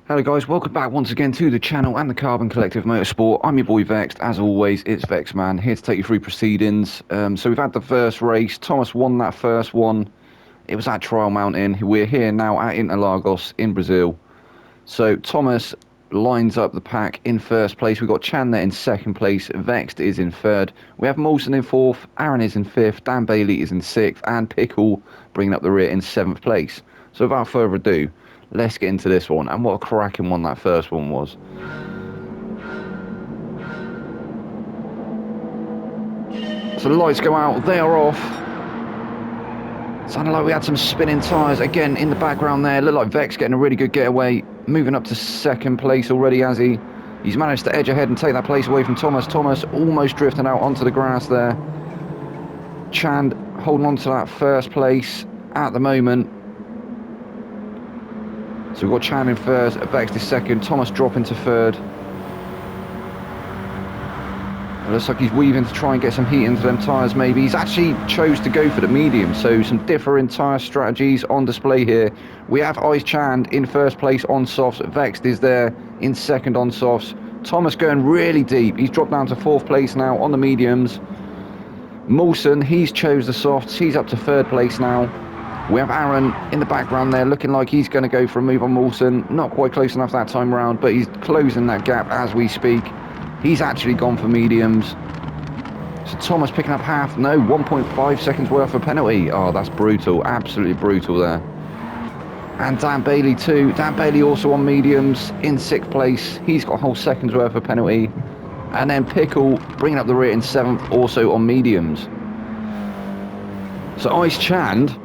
Hello guys, welcome back once again to the channel and the Carbon Collective Motorsport. I'm your boy Vexed, as always, it's Vexman, here to take you through proceedings. So we've had the first race, Thomas won that first one, it was at Trial Mountain. We're here now at Interlagos in Brazil. So Thomas lines up the pack in first place, we've got Chan there in second place, Vexed is in third, we have Molson in fourth, Aaron is in fifth, Dan Bailey is in sixth, and Pickle bringing up the rear in seventh place. So without further ado, let's get into this one, and what a cracking one that first one was. So the lights go out, they are off. Sounded like we had some spinning tyres again in the background there. Looked like Vex getting a really good getaway, moving up to second place already, has he? He's managed to edge ahead and take that place away from Thomas. Thomas almost drifting out onto the grass there. Chand holding on to that first place at the moment. So we've got Chan in first, Vex is second, Thomas dropping to third. It looks like he's weaving to try and get some heat into them tyres maybe. He's actually chose to go for the medium, so some different tyre strategies on display here. We have Ice Chand in first place on softs, Vexed is there in second on softs. Thomas going really deep, he's dropped down to fourth place now on the mediums. Molson, he's chose the softs, he's up to third place now. We have Aaron in the background there, looking like he's going to go for a move on Molson. Not quite close enough that time round, but he's closing that gap as we speak. He's actually gone for mediums. So Thomas picking up 1.5 seconds worth of penalty. Oh, that's brutal, absolutely brutal there. And Dan Bailey too. Dan Bailey also on mediums in sixth place. He's got a whole second's worth of penalty. And then Pickle bringing up the rear in seventh, also on mediums. So Ice Chand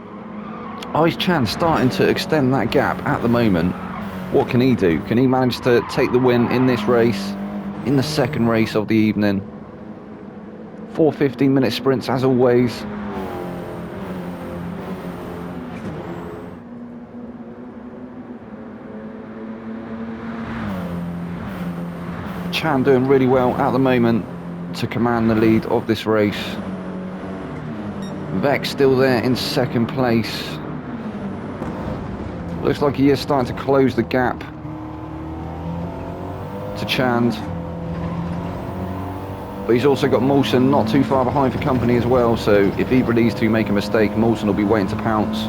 starting to extend that gap at the moment. What can he do? Can he manage to take the win in this race, in the second race of the evening? 4 15-minute sprints as always. Chan doing really well at the moment to command the lead of this race. Vex still there in second place. Looks like he is starting to close the gap to Chand. But he's also got Molson not too far behind for company as well, so if either of these two make a mistake, Molson will be waiting to pounce.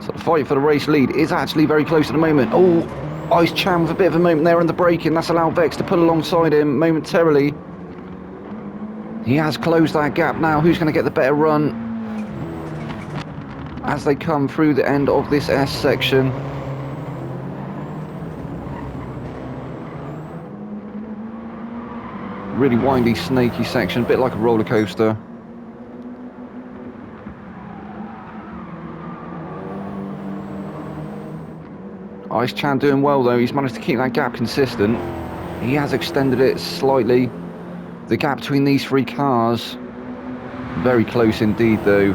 So the fight for the race lead is actually very close at the moment. Oh, Ice Chan with a bit of a moment there in the braking. That's allowed Vex to pull alongside him momentarily. He has closed that gap now. Who's going to get the better run as they come through the end of this S section? Really windy, snaky section, a bit like a roller coaster. Ice Chan doing well though, he's managed to keep that gap consistent. He has extended it slightly. The gap between these three cars, very close indeed though.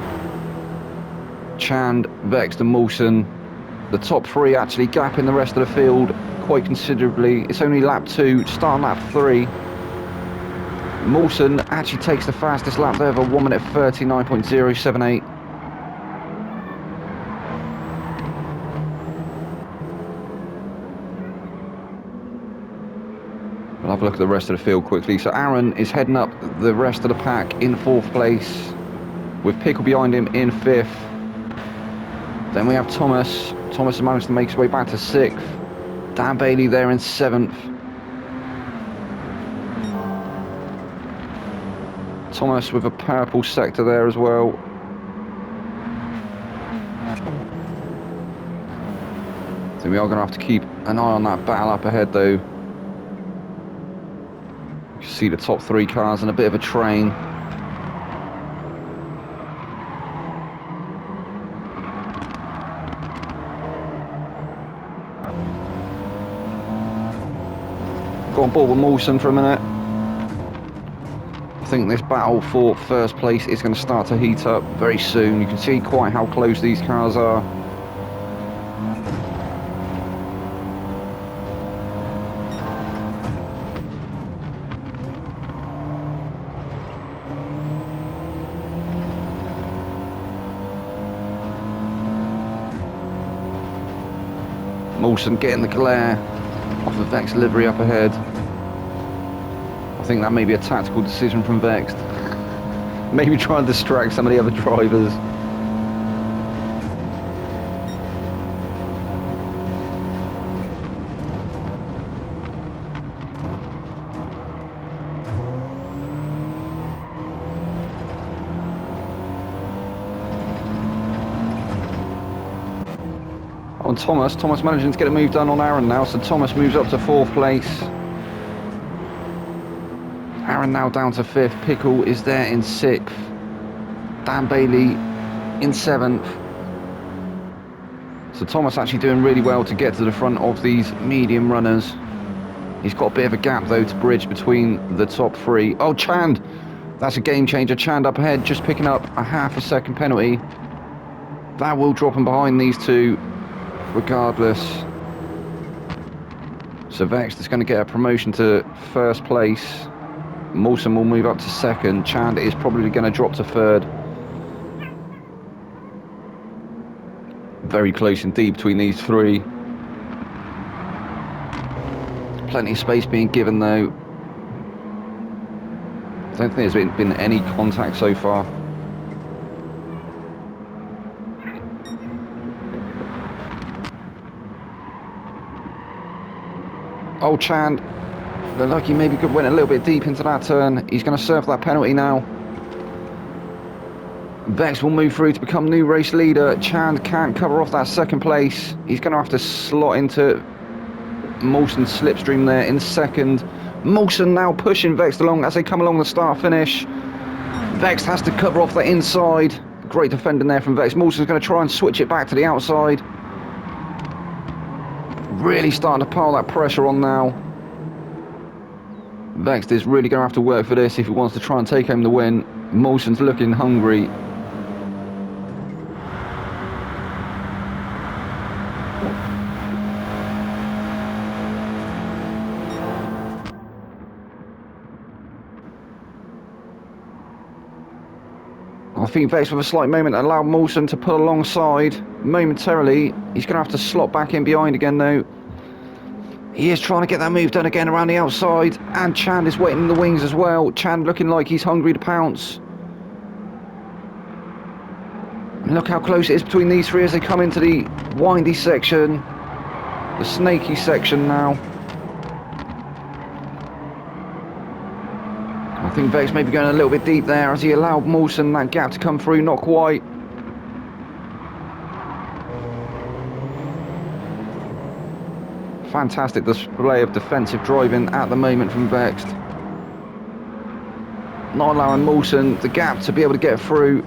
Chand, Vex and Molson, the top three actually gapping the rest of the field quite considerably. It's only lap 2, start lap 3. Molson actually takes the fastest lap there of 1 minute 39.078. We'll have a look at the rest of the field quickly. So Aaron is heading up the rest of the pack in 4th place, with Pickle behind him in 5th. Then we have Thomas. Thomas has managed to make his way back to 6th. Dan Bailey there in 7th. Thomas with a purple sector there as well. So we are going to have to keep an eye on that battle up ahead though. You can see the top 3 cars in a bit of a train. go on board with Mawson for a minute. I think this battle for first place is going to start to heat up very soon. You can see quite how close these cars are. Mawson getting the glare off the Vex livery up ahead. I think that may be a tactical decision from Vex. Maybe try and distract some of the other drivers. On Thomas managing to get a move done on Aaron now, so Thomas moves up to 4th place. Aaron now down to 5th, Pickle is there in 6th, Dan Bailey in 7th. So Thomas actually doing really well to get to the front of these medium runners. He's got a bit of a gap though to bridge between the top 3. Oh, Chand, that's a game changer. Chand up ahead, just picking up a half a second penalty. That will drop him behind these two regardless. So Vex is going to get a promotion to 1st place. Mawson will move up to 2nd. Chand is probably going to drop to 3rd. Very close indeed between these 3. Plenty of space being given though. I don't think there's been any contact so far. Oh, Chand, looked like he maybe went a little bit deep into that turn. He's going to serve that penalty now. Vex will move through to become new race leader. Chand can't cover off that 2nd place. He's going to have to slot into Mawson's slipstream there in 2nd. Mawson now pushing Vex along as they come along the start-finish. Vex has to cover off the inside. Great defending there from Vex. Mawson's going to try and switch it back to the outside. Really starting to pile that pressure on now. Vex is really going to have to work for this if he wants to try and take home the win. Mawson's looking hungry. I think Vex with a slight moment allowed Mawson to pull alongside momentarily. He's going to have to slot back in behind again though. He is trying to get that move done again around the outside, and Chand is waiting in the wings as well. Chand looking like he's hungry to pounce. And look how close it is between these 3 as they come into the windy section, the snaky section now. I think Vex may be going a little bit deep there as he allowed Mawson that gap to come through, not quite. Fantastic display of defensive driving at the moment from Vex. Not allowing Mawson the gap to be able to get through.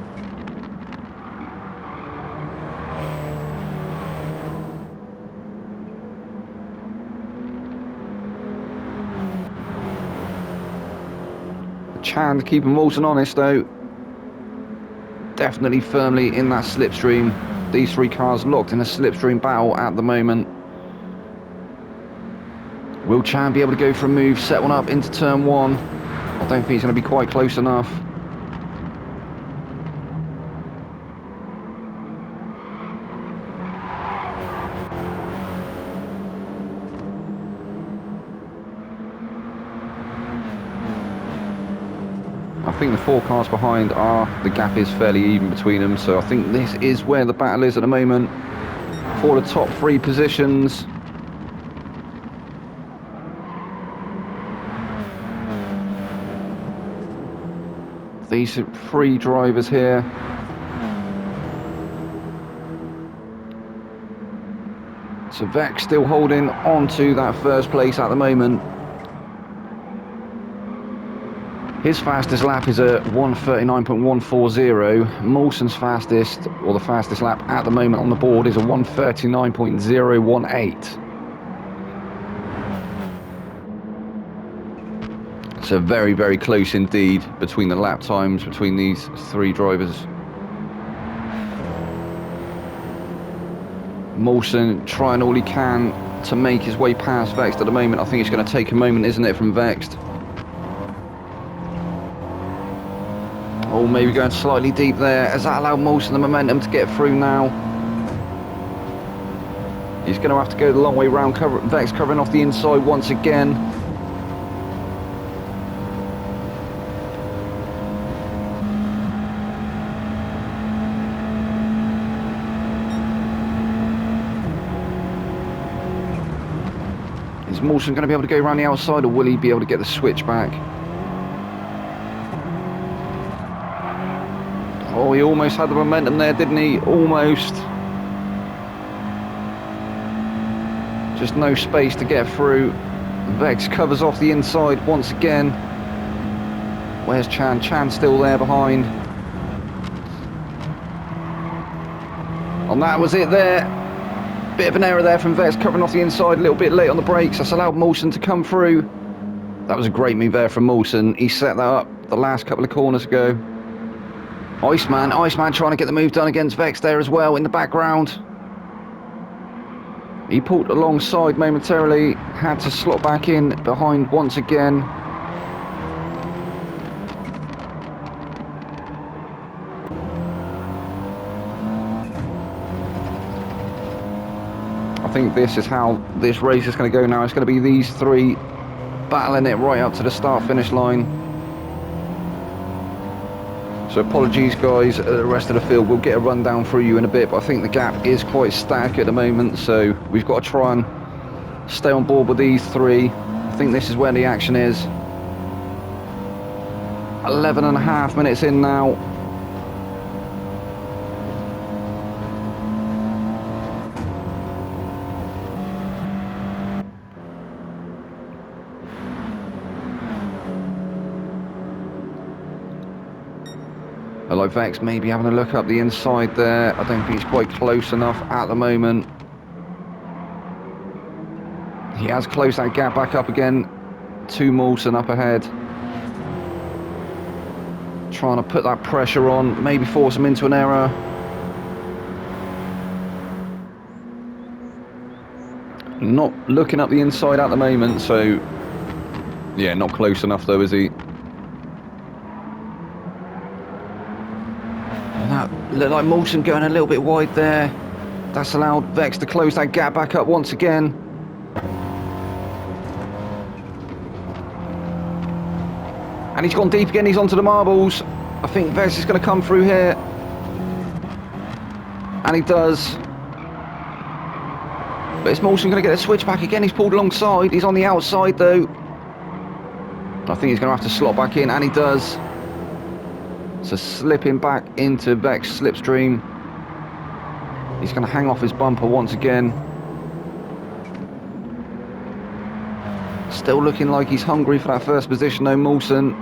Chand keeping Mawson honest though. Definitely firmly in that slipstream. These 3 cars locked in a slipstream battle at the moment. Will Chand be able to go for a move, set one up into turn 1? I don't think he's going to be quite close enough. I think the 4 cars behind the gap is fairly even between them, so I think this is where the battle is at the moment for the top 3 positions. These 3 drivers here. So Vex still holding on to that 1st place at the moment. His fastest lap is a 1:39.140. Mawson's fastest, or the fastest lap at the moment on the board, is a 1:39.018. So very, very close indeed between the lap times between these three drivers. Mawson trying all he can to make his way past Vext at the moment. I think it's going to take a moment, isn't it, from Vext? Oh, maybe going slightly deep there. Has that allowed Mawson the momentum to get through now? He's going to have to go the long way round. Vext covering off the inside once again. Is Mawson going to be able to go around the outside, or will he be able to get the switch back? Oh, he almost had the momentum there, didn't he? Almost. Just no space to get through. Vext covers off the inside once again. Where's Chan? Chan's still there behind. And that was it there. Bit of an error there from Vext, covering off the inside a little bit late on the brakes. That's allowed Mawson to come through. That was a great move there from Mawson. He set that up the last couple of corners ago. Iceman trying to get the move done against Vext there as well in the background. He pulled alongside momentarily, had to slot back in behind once again. I think this is how this race is going to go now. It's going to be these three battling it right up to the start-finish line. So apologies guys, the rest of the field, we'll get a rundown for you in a bit, but I think the gap is quite static at the moment, so we've got to try and stay on board with these three. I think this is where the action is. 11.5 minutes in now. Hello Vext, maybe having a look up the inside there. I don't think he's quite close enough at the moment. He has closed that gap back up again to Mawson up ahead. Trying to put that pressure on, maybe force him into an error. Not looking up the inside at the moment, so yeah, not close enough though, is he? Looked like Mawson going a little bit wide there. That's allowed Vext to close that gap back up once again. And he's gone deep again, he's onto the marbles. I think Vext is going to come through here. And he does. But is Mawson going to get a switch back again? He's pulled alongside, he's on the outside though. I think he's going to have to slot back in, and he does. So slipping back into Vext's slipstream. He's going to hang off his bumper once again. Still looking like he's hungry for that first position though, Mawson.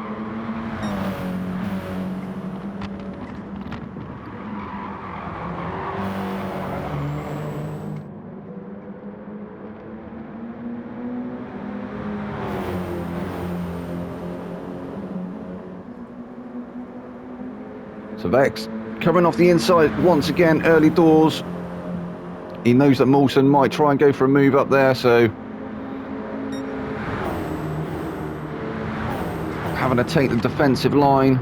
So Vext covering off the inside once again, early doors. He knows that Mawson might try and go for a move up there, so having to take the defensive line.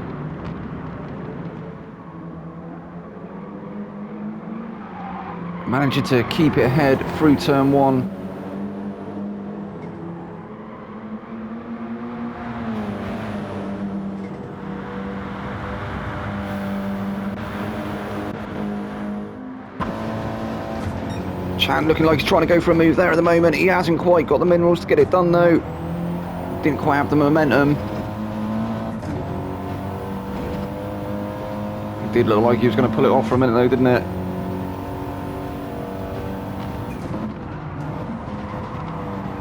Managing to keep it ahead through turn one. Chan looking like he's trying to go for a move there at the moment. He hasn't quite got the minerals to get it done though. Didn't quite have the momentum. It did look like he was going to pull it off for a minute though, didn't it?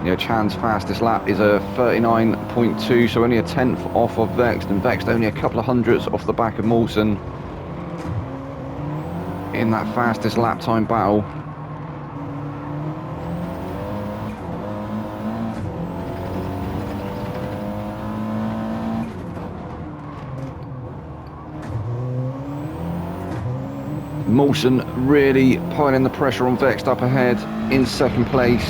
Yeah, Chan's fastest lap is a 39.2, so only a tenth off of Vext, and Vext only a couple of hundredths off the back of Mawson in that fastest lap time battle. Mawson really piling the pressure on Vex up ahead in second place.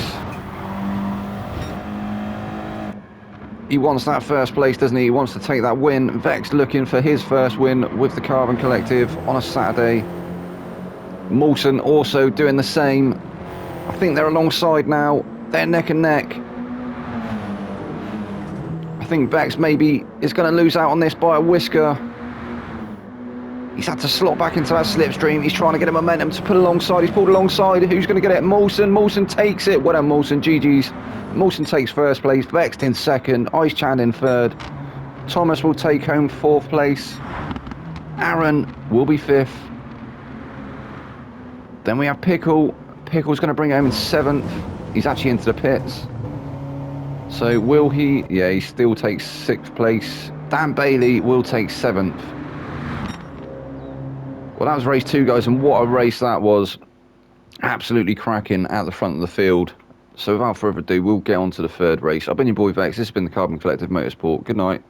He wants that first place, doesn't he? He wants to take that win. Vex looking for his first win with the Carbon Collective on a Saturday. Mawson also doing the same. I think they're alongside now. They're neck and neck. I think Vex maybe is going to lose out on this by a whisker. He's had to slot back into that slipstream. He's trying to get a momentum to put alongside. He's pulled alongside. Who's going to get it? Mawson. Mawson takes it. Well done, Mawson. GG's. Mawson takes first place. Vex in second. Ice Chan in third. Thomas will take home fourth place. Aaron will be fifth. Then we have Pickle. Pickle's going to bring it home in seventh. He's actually into the pits. So will he? Yeah, he still takes sixth place. Dan Bailey will take seventh. Well, that was race 2, guys, and what a race that was. Absolutely cracking at the front of the field. So without further ado, we'll get on to the third race. I've been your boy Vex. This has been the Carbon Collective Motorsport. Good night.